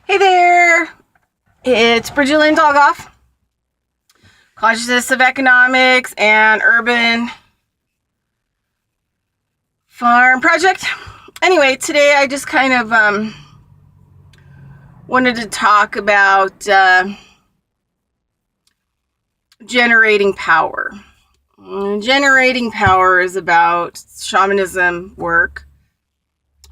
Hey there, it's Bridget Dolgoff, Consciousness of Economics and Urban Farm Project. Anyway, today I just kind of wanted to talk about generating power. Generating power is about shamanism work,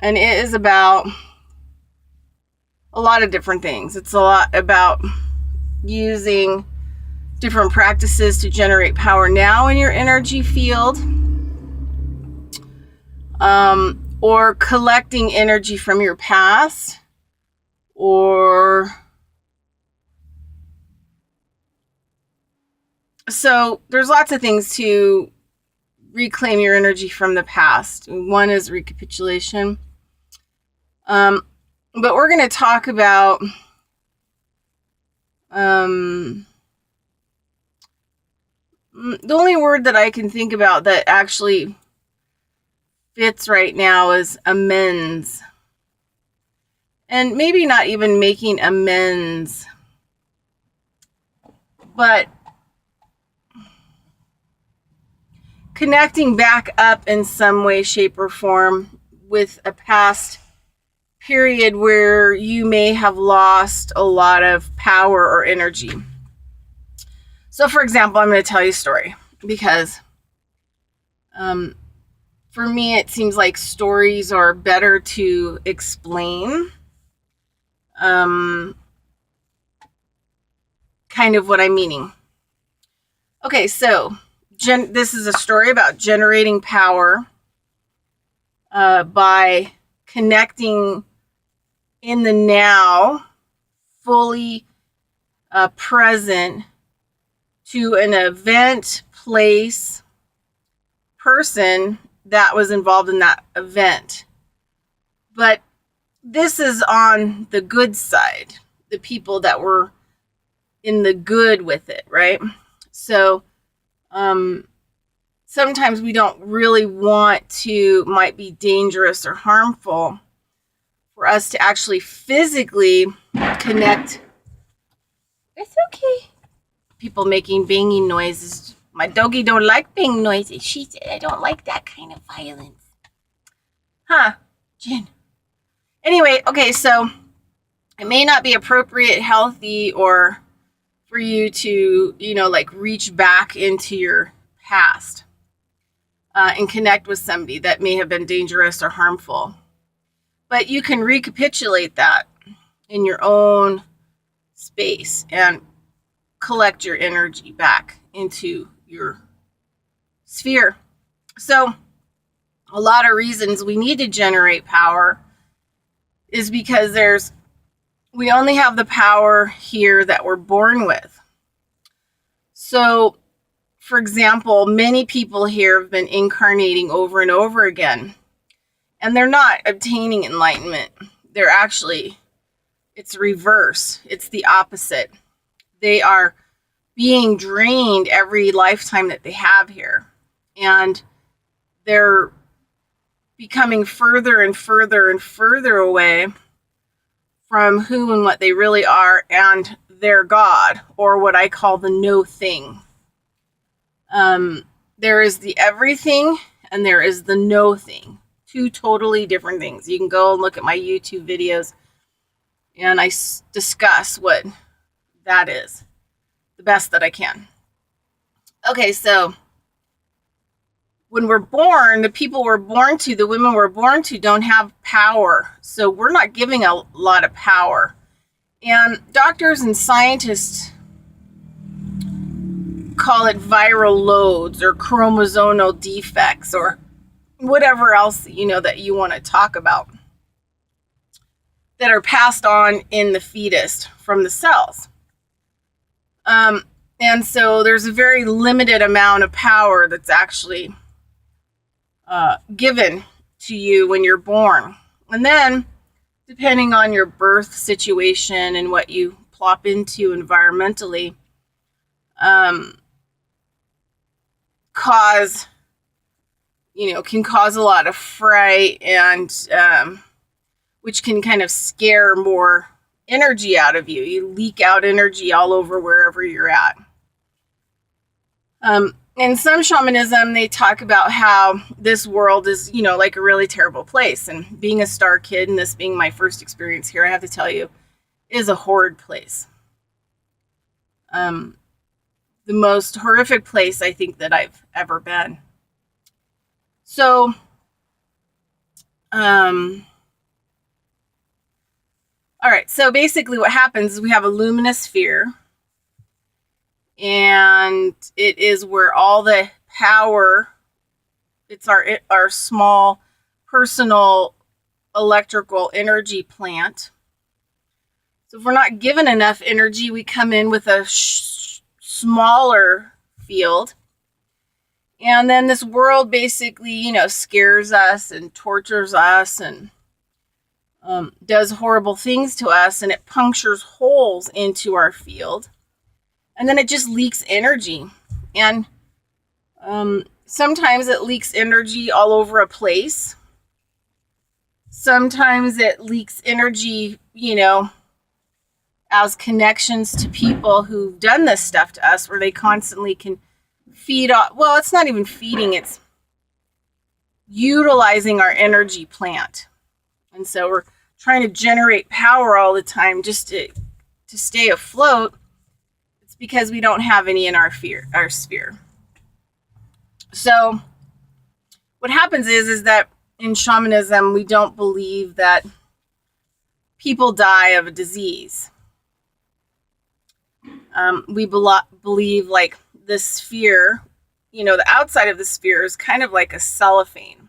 and it is about a lot of different things. It's a lot about using different practices to generate power now in your energy field, or collecting energy from your past, or so there's lots of things to reclaim your energy from the past. One is recapitulation, but we're going to talk about the only word that I can think about that actually fits right now is amends. And maybe not even making amends, but connecting back up in some way, shape, or form with a past period where you may have lost a lot of power or energy. So, for example, I'm going to tell you a story because for me, it seems like stories are better to explain kind of what I'm meaning. Okay, so this is a story about generating power by connecting in the now, fully present to an event, place, person that was involved in that event. But this is on the good side, the people that were in the good with it, right? So sometimes we don't really want to, might be dangerous or harmful for us to actually physically connect. It's okay. People making banging noises. My doggy don't like bang noises. She said, I don't like that kind of violence. Huh, Jen. Anyway, okay, so it may not be appropriate, healthy, or for you to, like reach back into your past and connect with somebody that may have been dangerous or harmful. But you can recapitulate that in your own space and collect your energy back into your sphere. So a lot of reasons we need to generate power is because we only have the power here that we're born with. So, for example, many people here have been incarnating over and over again, and they're not obtaining enlightenment. They're actually, it's reverse. It's the opposite. They are being drained every lifetime that they have here, and they're becoming further and further and further away from who and what they really are and their God, or what I call the no thing. There is the everything and there is the no thing. Two totally different things. You can go and look at my YouTube videos and I discuss what that is the best that I can. Okay, so when we're born, the people we're born to, the women we're born to, don't have power. So we're not giving a lot of power. And doctors and scientists call it viral loads or chromosomal defects or whatever else, that you want to talk about, that are passed on in the fetus from the cells. And so there's a very limited amount of power that's actually given to you when you're born. And then, depending on your birth situation and what you plop into environmentally, can cause a lot of fright and which can kind of scare more energy out of you. You leak out energy all over wherever you're at. In some shamanism, they talk about how this world is, like a really terrible place. And being a star kid, and this being my first experience here, I have to tell you, is a horrid place. The most horrific place I think that I've ever been. So, all right. So basically what happens is we have a luminous sphere, and it is where all the power, it's our small personal electrical energy plant. So if we're not given enough energy, we come in with a smaller field. And then this world basically, scares us and tortures us and does horrible things to us, and it punctures holes into our field. And then it just leaks energy. And sometimes it leaks energy all over a place. Sometimes it leaks energy, as connections to people who've done this stuff to us, where they constantly can feed off. Well, it's not even feeding, it's utilizing our energy plant. And so we're trying to generate power all the time just to stay afloat. It's because we don't have any in our sphere. So what happens is that in shamanism, we don't believe that people die of a disease. We believe like the sphere, the outside of the sphere is kind of like a cellophane.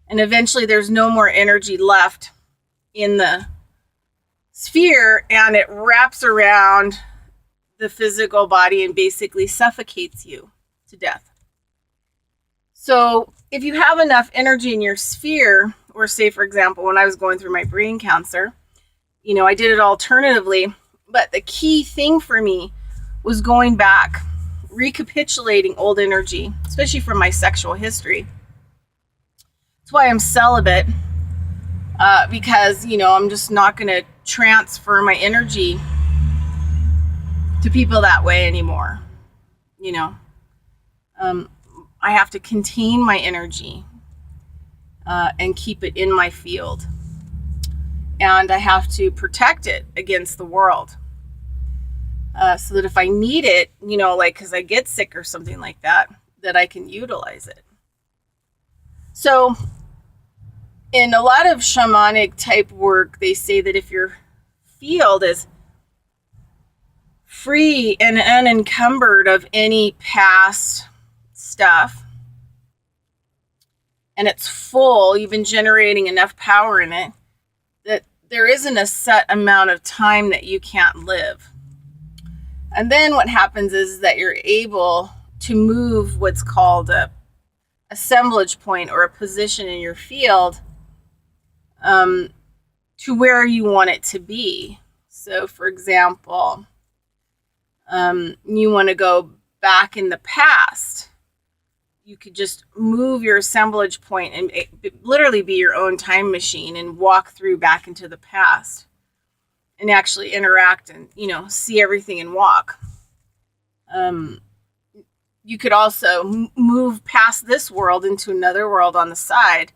And eventually there's no more energy left in the sphere, and it wraps around the physical body and basically suffocates you to death. So if you have enough energy in your sphere, or say, for example, when I was going through my brain cancer, I did it alternatively. But the key thing for me was going back, recapitulating old energy, especially from my sexual history. That's why I'm celibate, because, I'm just not going to transfer my energy to people that way anymore. I have to contain my energy and keep it in my field. And I have to protect it against the world. So that if I need it, because I get sick or something like that, that I can utilize it. So in a lot of shamanic type work, they say that if your field is free and unencumbered of any past stuff, and it's full, you've been generating enough power in it, that there isn't a set amount of time that you can't live. And then what happens is that you're able to move what's called a assemblage point, or a position in your field, to where you want it to be. So for example, you want to go back in the past. You could just move your assemblage point and literally be your own time machine and walk through back into the past and actually interact and, see everything and walk. You could also move past this world into another world on the side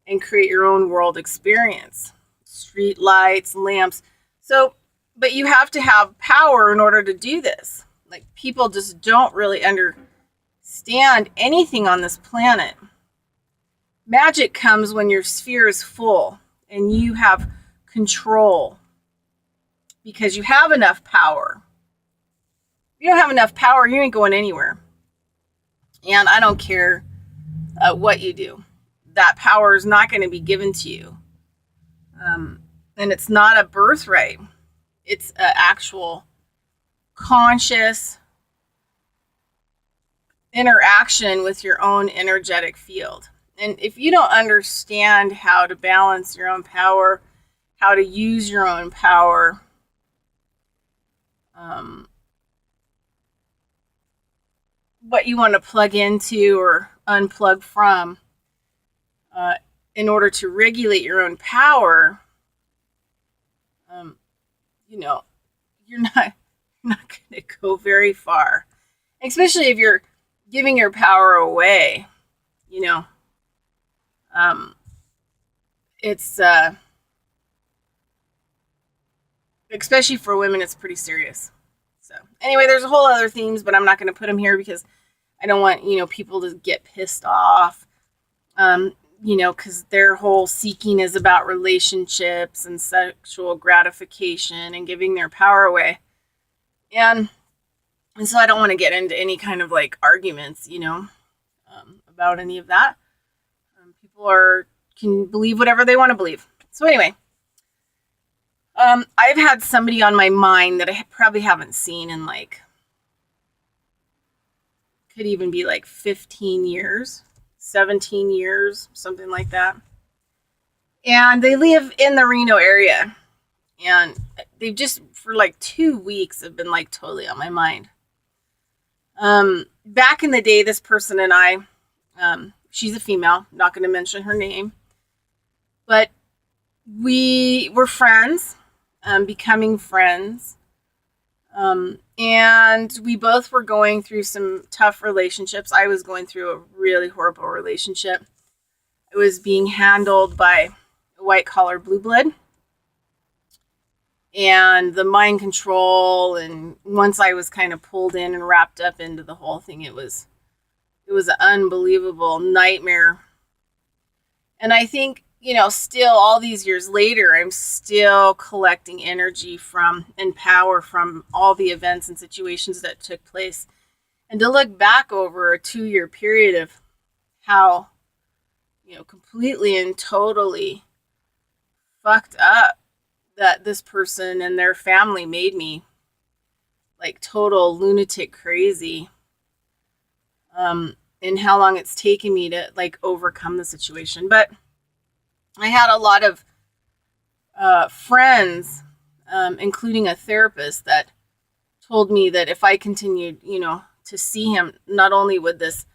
and create your own world experience. Street lights, lamps. So, but you have to have power in order to do this. Like, people just don't really understand anything on this planet. Magic comes when your sphere is full and you have control, because you have enough power. If you don't have enough power, you ain't going anywhere. And I don't care what you do. That power is not going to be given to you. And it's not a birthright. It's an actual conscious interaction with your own energetic field. And if you don't understand how to balance your own power, how to use your own power, what you want to plug into or unplug from, in order to regulate your own power, you know, you're not going to go very far, especially if you're giving your power away. You know, it's especially for women, it's pretty serious. So anyway, there's a whole other themes, but I'm not going to put them here because I don't want, people to get pissed off. Because their whole seeking is about relationships and sexual gratification and giving their power away. And so I don't want to get into any kind of like arguments, about any of that. People can believe whatever they want to believe. So anyway, I've had somebody on my mind that I probably haven't seen in could even be 15 years, 17 years, something like that. And they live in the Reno area. And they've just, for 2 weeks, have been totally on my mind. Back in the day, this person and I, she's a female, not going to mention her name, but we were friends, becoming friends. And we both were going through some tough relationships. I was going through a really horrible relationship. I was being handled by a white-collar blue blood. And the mind control, and once I was kind of pulled in and wrapped up into the whole thing, it was an unbelievable nightmare. And I think, still all these years later, I'm still collecting energy and power from all the events and situations that took place. And to look back over a 2-year period of how, completely and totally fucked up that this person and their family made me total lunatic crazy. And how long it's taken me to overcome the situation. But I had a lot of friends, including a therapist, that told me that if I continued, to see him, not only would this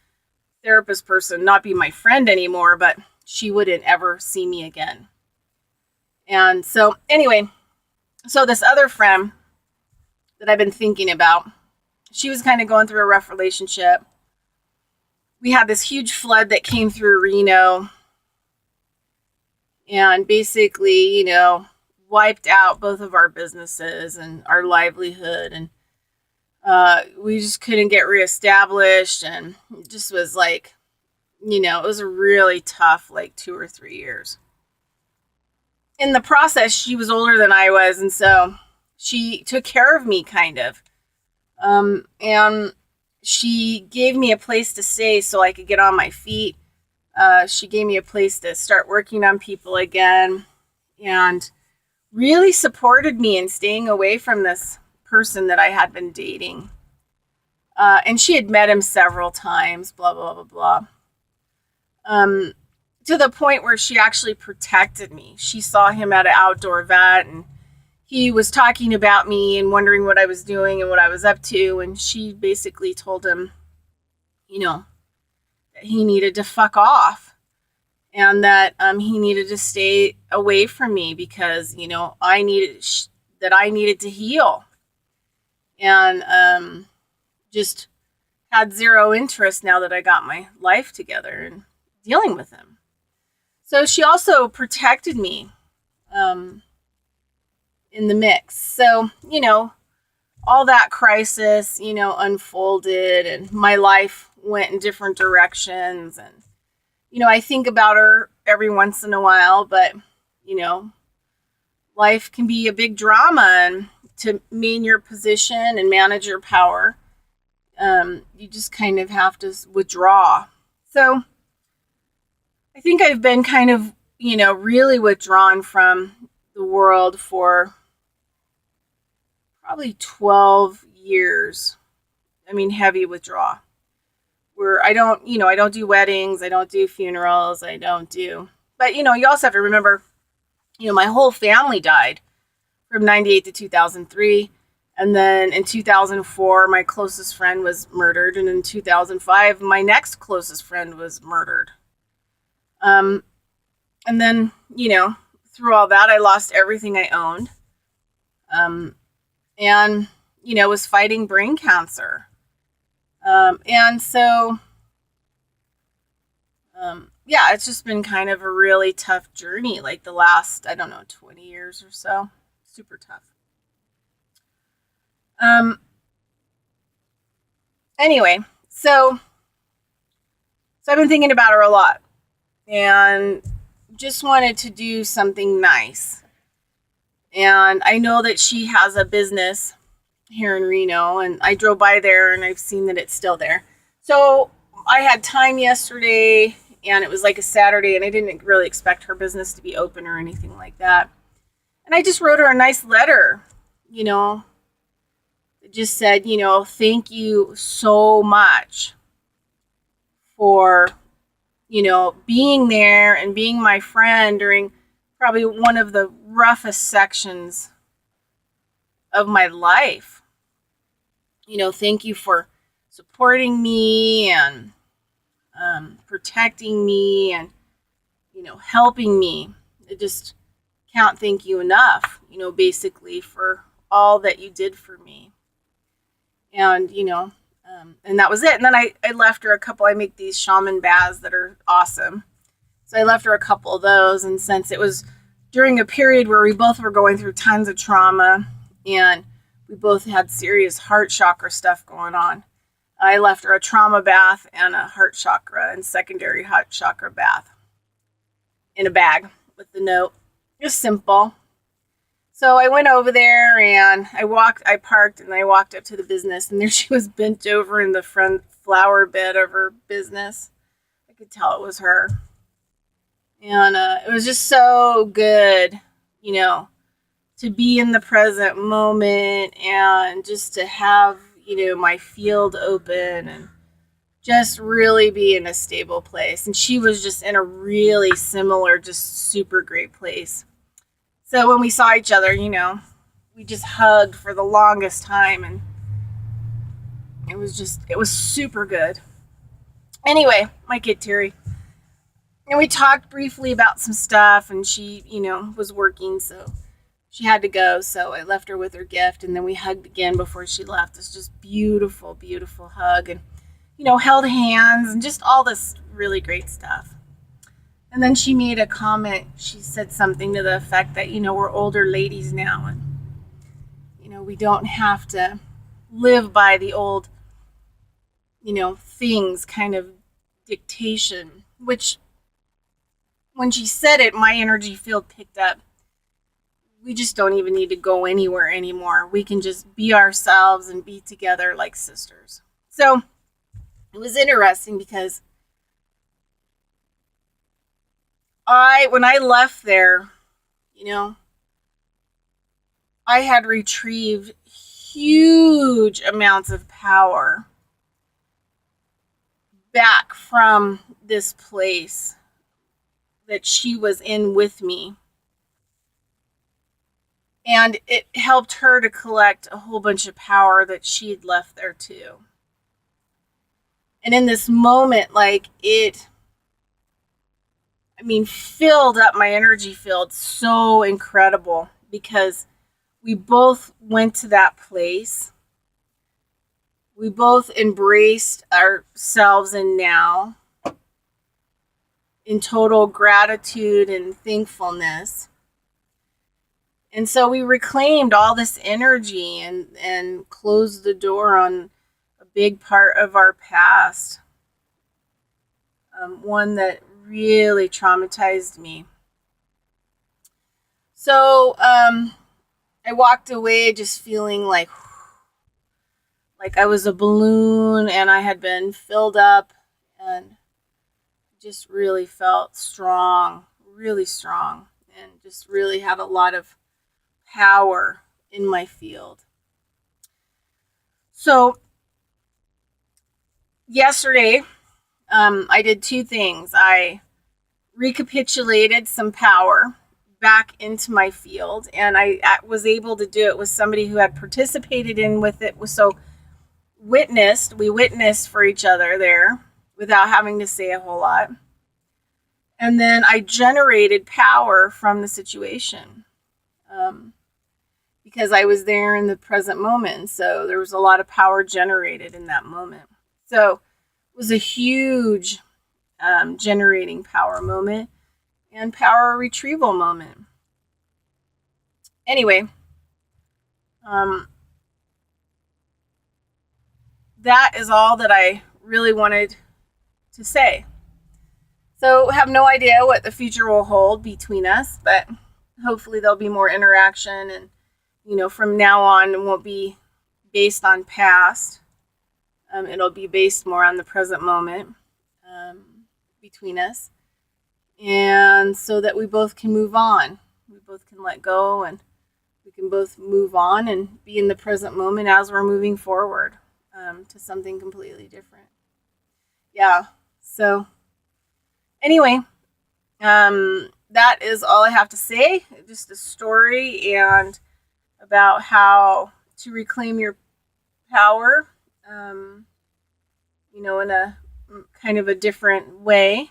therapist person not be my friend anymore, but she wouldn't ever see me again. And so anyway, so this other friend that I've been thinking about, she was kind of going through a rough relationship. We had this huge flood that came through Reno and basically, wiped out both of our businesses and our livelihood. And we just couldn't get reestablished. And it just was it was a really tough 2 or 3 years. In the process, she was older than I was. And so she took care of me kind of. And she gave me a place to stay so I could get on my feet. She gave me a place to start working on people again, and really supported me in staying away from this person that I had been dating. And she had met him several times, blah, blah, blah, blah. To the point where she actually protected me. She saw him at an outdoor event, and he was talking about me and wondering what I was doing and what I was up to. And she basically told him, that he needed to fuck off and that he needed to stay away from me because, I needed to heal. And just had zero interest now that I got my life together and dealing with him. So she also protected me in the mix. So, all that crisis, unfolded, and my life went in different directions. And, I think about her every once in a while, but, life can be a big drama, and to maintain your position and manage your power, you just kind of have to withdraw. So I think I've been kind of, really withdrawn from the world for probably 12 years. I mean, heavy withdrawal. Where I don't do weddings, I don't do funerals, but you also have to remember, my whole family died from 98 to 2003. And then in 2004, my closest friend was murdered. And in 2005, my next closest friend was murdered. And then, through all that, I lost everything I owned. And, was fighting brain cancer. And so, yeah, it's just been kind of a really tough journey, like the last, 20 years or so. Super tough. Anyway, so I've been thinking about her a lot and just wanted to do something nice. And I know that she has a business here in Reno, and I drove by there and I've seen that it's still there. So I had time yesterday, and it was like a Saturday, and I didn't really expect her business to be open or anything like that. And I just wrote her a nice letter, it just said, thank you so much for, being there and being my friend during probably one of the roughest sections of my life. Thank you for supporting me and protecting me and, helping me. I just can't thank you enough, basically for all that you did for me. And, and that was it. And then I left her a couple. I make these shaman baths that are awesome. So I left her a couple of those. And since it was during a period where we both were going through tons of trauma and we both had serious heart chakra stuff going on, I left her a trauma bath and a heart chakra and secondary heart chakra bath in a bag with the note. Just simple. So I went over there and I parked and I walked up to the business, and there she was bent over in the front flower bed of her business. I could tell it was her. And it was just so good, to be in the present moment and just to have, my field open and just really be in a stable place. And she was just in a really similar, just super great place. So when we saw each other, we just hugged for the longest time, and it was super good. Anyway, might get teary. And we talked briefly about some stuff, and she, was working, so she had to go. So I left her with her gift, and then we hugged again before she left. It's just beautiful, beautiful hug, and, held hands and just all this really great stuff. And then she made a comment. She said something to the effect that, we're older ladies now, and, we don't have to live by the old, things kind of dictation, which when she said it, my energy field picked up. We just don't even need to go anywhere anymore. We can just be ourselves and be together like sisters. So it was interesting because when I left there, I had retrieved huge amounts of power back from this place that she was in with me. And it helped her to collect a whole bunch of power that she had left there too. And in this moment, filled up my energy field so incredible, because we both went to that place. We both embraced ourselves in now in total gratitude and thankfulness. And so we reclaimed all this energy and closed the door on a big part of our past. One that really traumatized me. So I walked away just feeling like I was a balloon and I had been filled up, and just really felt strong, really strong, and just really had a lot of power in my field. So yesterday, I did two things. I recapitulated some power back into my field, and I was able to do it with somebody who had participated in with it. So we witnessed for each other there without having to say a whole lot. And then I generated power from the situation. because I was there in the present moment. So there was a lot of power generated in that moment. So it was a huge generating power moment and power retrieval moment. Anyway, that is all that I really wanted to say. So have no idea what the future will hold between us, but hopefully there'll be more interaction, and from now on it won't be based on past. It'll be based more on the present moment between us, and so that we both can move on. We both can let go, and we can both move on and be in the present moment as we're moving forward to something completely different. Yeah. So anyway, that is all I have to say. Just a story and about how to reclaim your power, in a kind of a different way,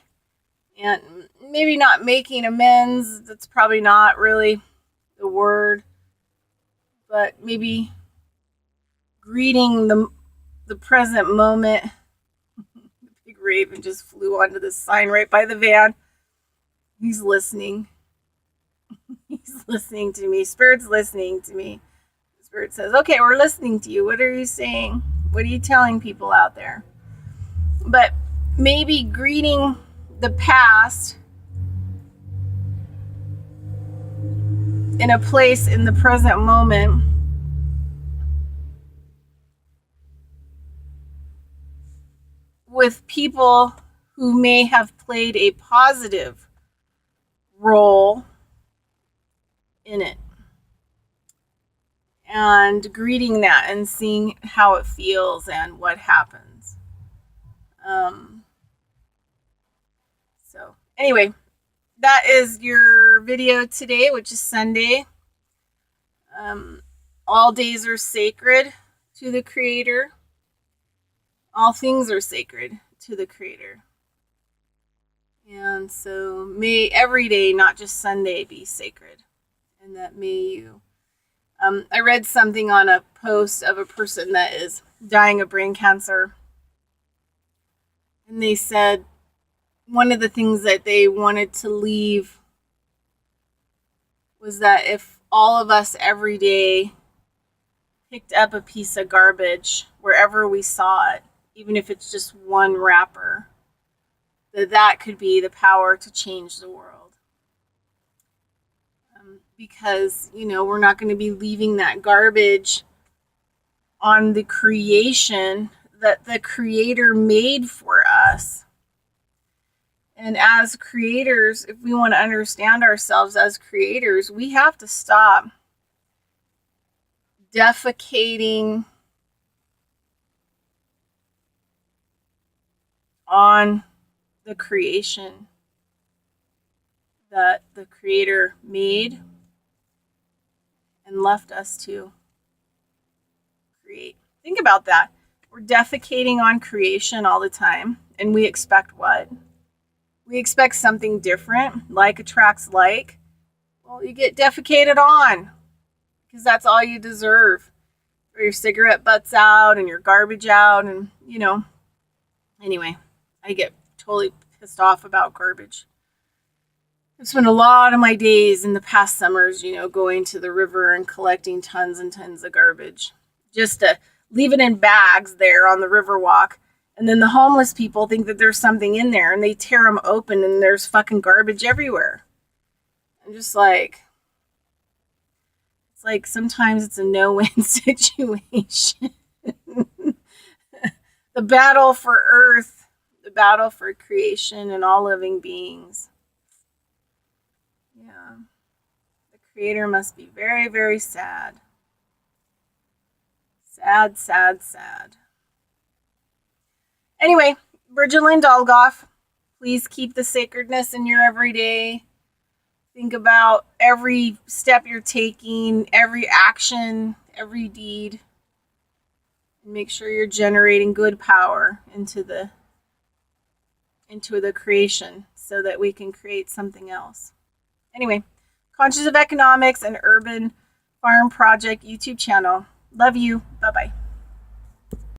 and maybe not making amends. That's probably not really the word, but maybe greeting the present moment. The big raven just flew onto the sign right by the van. He's listening. He's listening to me. Spirit's listening to me. Spirit says, okay, we're listening to you. What are you saying? What are you telling people out there? But maybe greeting the past in a place in the present moment with people who may have played a positive role in it, and greeting that and seeing how it feels and what happens. So anyway, that is your video today, which is Sunday. All days are sacred to the Creator. All things are sacred to the Creator. And so may every day, not just Sunday, be sacred. And that may you. I read something on a post of a person that is dying of brain cancer. And they said one of the things that they wanted to leave was that if all of us every day picked up a piece of garbage wherever we saw it, even if it's just one wrapper, that could be the power to change the world. Because, we're not going to be leaving that garbage on the creation that the Creator made for us. And as creators, if we want to understand ourselves as creators, we have to stop defecating on the creation that the Creator made and left us to create. Think about that. We're defecating on creation all the time, and we expect what? We expect something different. Like attracts like. Well, you get defecated on because that's all you deserve. Throw your cigarette butts out and your garbage out, and Anyway, I get totally pissed off about garbage. I've spent a lot of my days in the past summers, going to the river and collecting tons and tons of garbage just to leave it in bags there on the river walk. And then the homeless people think that there's something in there, and they tear them open and there's fucking garbage everywhere. I'm just like, it's like sometimes it's a no-win situation. The battle for Earth, the battle for creation and all living beings. Yeah. The Creator must be very, very sad. Sad, sad, sad. Anyway, Bridgerland Dolgoff, please keep the sacredness in your everyday. Think about every step you're taking, every action, every deed. And make sure you're generating good power into the creation so that we can create something else. Anyway, conscious of economics and urban Farm Project YouTube channel. Love you. Bye-bye.